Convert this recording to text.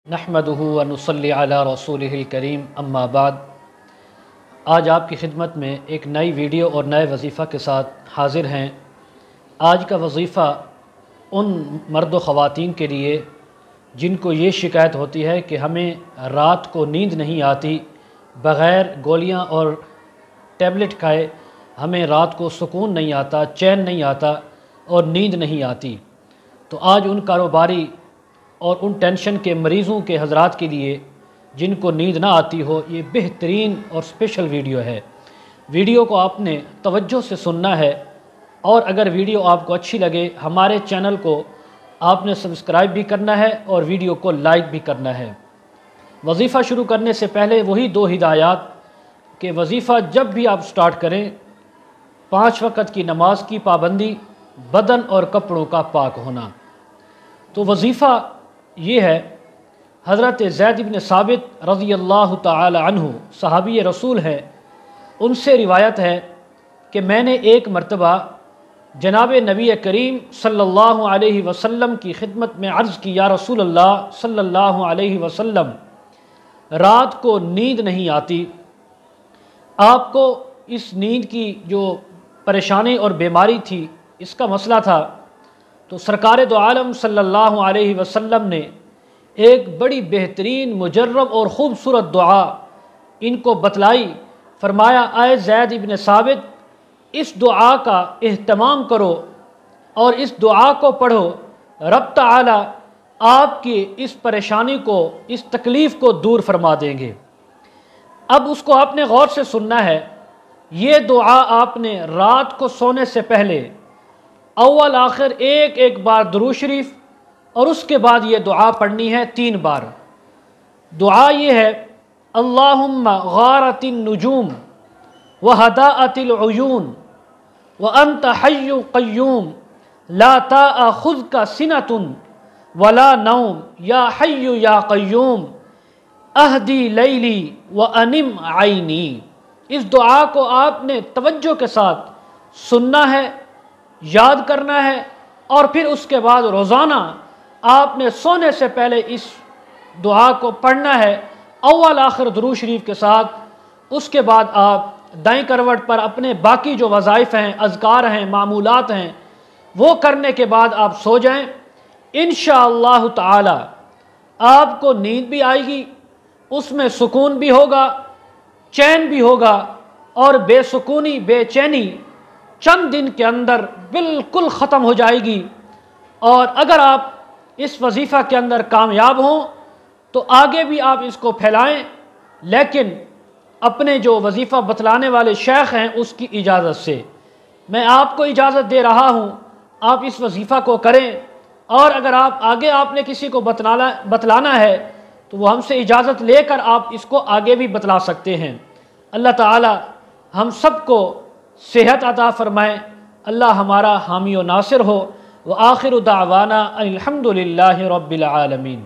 نحمدہ و نصلی علی رسولہ الکریم اما بعد۔ آج آپ کی خدمت میں ایک نئی ویڈیو اور نئے وظیفہ کے ساتھ حاضر ہیں۔ آج کا وظیفہ ان مرد و خواتین کے لیے جن کو یہ شکایت ہوتی ہے کہ ہمیں رات کو نیند نہیں آتی، بغیر گولیاں اور ٹیبلٹ کھائے ہمیں رات کو سکون نہیں آتا، چین نہیں آتا اور نیند نہیں آتی۔ تو آج ان کاروباری اور ان ٹینشن کے مریضوں کے حضرات کے لیے جن کو نیند نہ آتی ہو، یہ بہترین اور اسپیشل ویڈیو ہے۔ ویڈیو کو آپ نے توجہ سے سننا ہے، اور اگر ویڈیو آپ کو اچھی لگے ہمارے چینل کو آپ نے سبسکرائب بھی کرنا ہے اور ویڈیو کو لائک بھی کرنا ہے۔ وظیفہ شروع کرنے سے پہلے وہی دو ہدایات کہ وظیفہ جب بھی آپ سٹارٹ کریں 5 وقت کی نماز کی پابندی، بدن اور کپڑوں کا پاک ہونا۔ تو وظیفہ یہ ہے، حضرت زید بن ثابت رضی اللہ تعالی عنہ صحابی رسول ہیں، ان سے روایت ہے کہ میں نے ایک مرتبہ جناب نبی کریم صلی اللہ علیہ وسلم کی خدمت میں عرض کی، یا رسول اللہ صلی اللہ علیہ وسلم، رات کو نیند نہیں آتی، آپ کو اس نیند کی جو پریشانی اور بیماری تھی، اس کا مسئلہ تھا۔ تو سرکار دو عالم صلی اللہ علیہ وسلم نے ایک بڑی بہترین مجرب اور خوبصورت دعا ان کو بتلائی۔ فرمایا، اے زید بن ثابت، اس دعا کا اہتمام کرو اور اس دعا کو پڑھو، رب تعالی آپ کی اس پریشانی کو، اس تکلیف کو دور فرما دیں گے۔ اب اس کو آپ نے غور سے سننا ہے۔ یہ دعا آپ نے رات کو سونے سے پہلے اول آخر ایک بار درود شریف اور اس کے بعد یہ دعا پڑھنی ہے 3 بار۔ دعا یہ ہے، اللہم غارت النجوم وہداءت العیون وانت حی قیوم لا تأخذک سنۃ ولا نوم یا حی یا قیوم اہدی لیلی وانم عینی۔ اس دعا کو آپ نے توجہ کے ساتھ سننا ہے، یاد کرنا ہے، اور پھر اس کے بعد روزانہ آپ نے سونے سے پہلے اس دعا کو پڑھنا ہے اول آخر درود شریف کے ساتھ۔ اس کے بعد آپ دائیں کروٹ پر اپنے باقی جو وظائف ہیں، اذکار ہیں، معمولات ہیں، وہ کرنے کے بعد آپ سو جائیں۔ انشاءاللہ تعالی آپ کو نیند بھی آئے گی، اس میں سکون بھی ہوگا، چین بھی ہوگا، اور بے سکونی، بے چینی چند دن کے اندر بالکل ختم ہو جائے گی۔ اور اگر آپ اس وظیفہ کے اندر کامیاب ہوں تو آگے بھی آپ اس کو پھیلائیں، لیکن اپنے جو وظیفہ بتلانے والے شیخ ہیں اس کی اجازت سے۔ میں آپ کو اجازت دے رہا ہوں، آپ اس وظیفہ کو کریں، اور اگر آگے آپ نے کسی کو بتلانا ہے تو وہ ہم سے اجازت لے کر آپ اس کو آگے بھی بتلا سکتے ہیں۔ اللہ تعالی ہم سب کو صحت عطا فرمائے، اللہ ہمارا حامی و ناصر ہو۔ وآخر دعوانا الحمد للہ رب العالمین۔